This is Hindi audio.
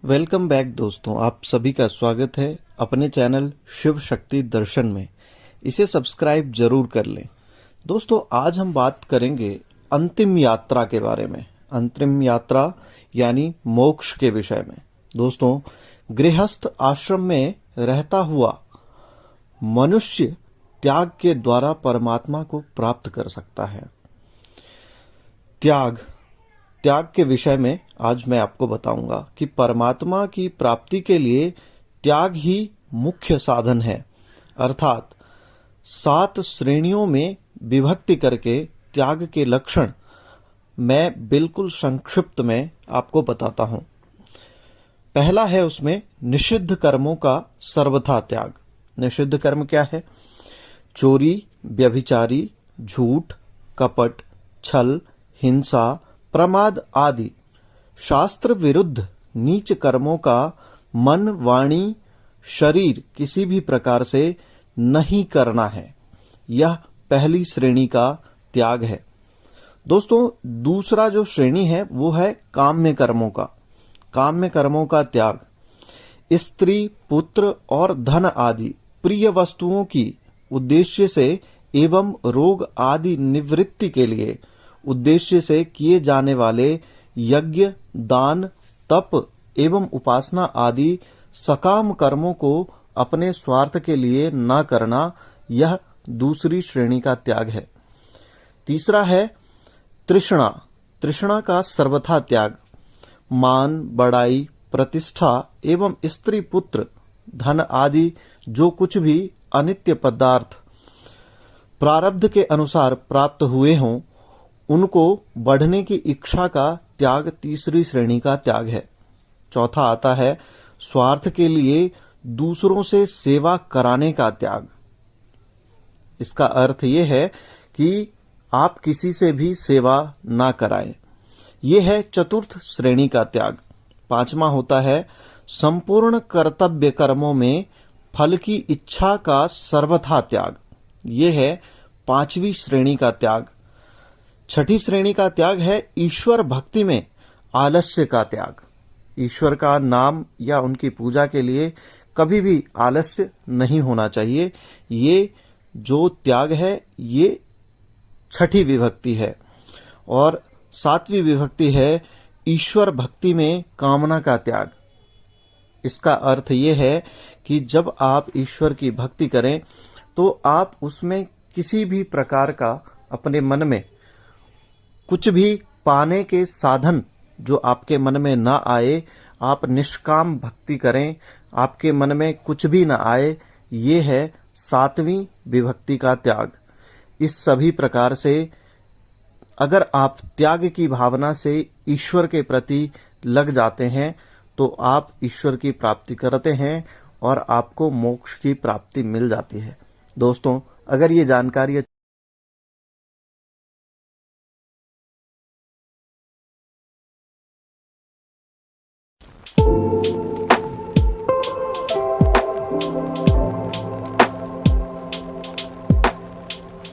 वेलकम बैक दोस्तों, आप सभी का स्वागत है अपने चैनल शिव शक्ति दर्शन में। इसे सब्सक्राइब जरूर कर लें। दोस्तों, आज हम बात करेंगे अंतिम यात्रा के बारे में। अंतिम यात्रा यानी मोक्ष के विषय में। दोस्तों, गृहस्थ आश्रम में रहता हुआ मनुष्य त्याग के द्वारा परमात्मा को प्राप्त कर सकता है। त्याग के विषय में आज मैं आपको बताऊंगा कि परमात्मा की प्राप्ति के लिए त्याग ही मुख्य साधन है। अर्थात 7 श्रेणियों में विभक्ति करके त्याग के लक्षण मैं बिल्कुल संक्षिप्त में आपको बताता हूं। पहला है उसमें निषिद्ध कर्मों का सर्वथा त्याग। निषिद्ध कर्म क्या है? चोरी, व्यभिचारी, झूठ, कपट, छल, हिंसा, प्रमाद आदि शास्त्र विरुद्ध नीच कर्मों का मन, वाणी, शरीर किसी भी प्रकार से नहीं करना है। यह पहली श्रेणी का त्याग है। दोस्तों, दूसरा जो श्रेणी है वो है काम्य कर्मों का। काम्य कर्मों का त्याग स्त्री, पुत्र और धन आदि प्रिय वस्तुओं की उद्देश्य से एवं रोग आदि निवृत्ति के लिए उद्देश्य से किए जाने वाले यज्ञ, दान, तप एवं उपासना आदि सकाम कर्मों को अपने स्वार्थ के लिए न करना, यह दूसरी श्रेणी का त्याग है। तीसरा है तृष्णा। तृष्णा का सर्वथा त्याग मान, बड़ाई, प्रतिष्ठा एवं स्त्री, पुत्र, धन आदि जो कुछ भी अनित्य पदार्थ प्रारब्ध के अनुसार प्राप्त हुए हों, उनको बढ़ने की इच्छा का त्याग तीसरी श्रेणी का त्याग है। चौथा आता है स्वार्थ के लिए दूसरों से सेवा कराने का त्याग। इसका अर्थ यह है कि आप किसी से भी सेवा ना कराएं। यह है चतुर्थ श्रेणी का त्याग। पांचवा होता है संपूर्ण कर्तव्य कर्मों में फल की इच्छा का सर्वथा त्याग। यह है पांचवी श्रेणी का त्याग। छठी श्रेणी का त्याग है ईश्वर भक्ति में आलस्य का त्याग। ईश्वर का नाम या उनकी पूजा के लिए कभी भी आलस्य नहीं होना चाहिए। ये जो त्याग है ये छठी विभक्ति है। और 7वीं विभक्ति है ईश्वर भक्ति में कामना का त्याग। इसका अर्थ ये है कि जब आप ईश्वर की भक्ति करें तो आप उसमें किसी भी प्रकार का अपने मन में कुछ भी पाने के साधन जो आपके मन में ना आए, आप निष्काम भक्ति करें, आपके मन में कुछ भी ना आए। ये है 7वीं विभक्ति का त्याग। इस सभी प्रकार से अगर आप त्याग की भावना से ईश्वर के प्रति लग जाते हैं तो आप ईश्वर की प्राप्ति करते हैं और आपको मोक्ष की प्राप्ति मिल जाती है। दोस्तों, अगर ये जानकारी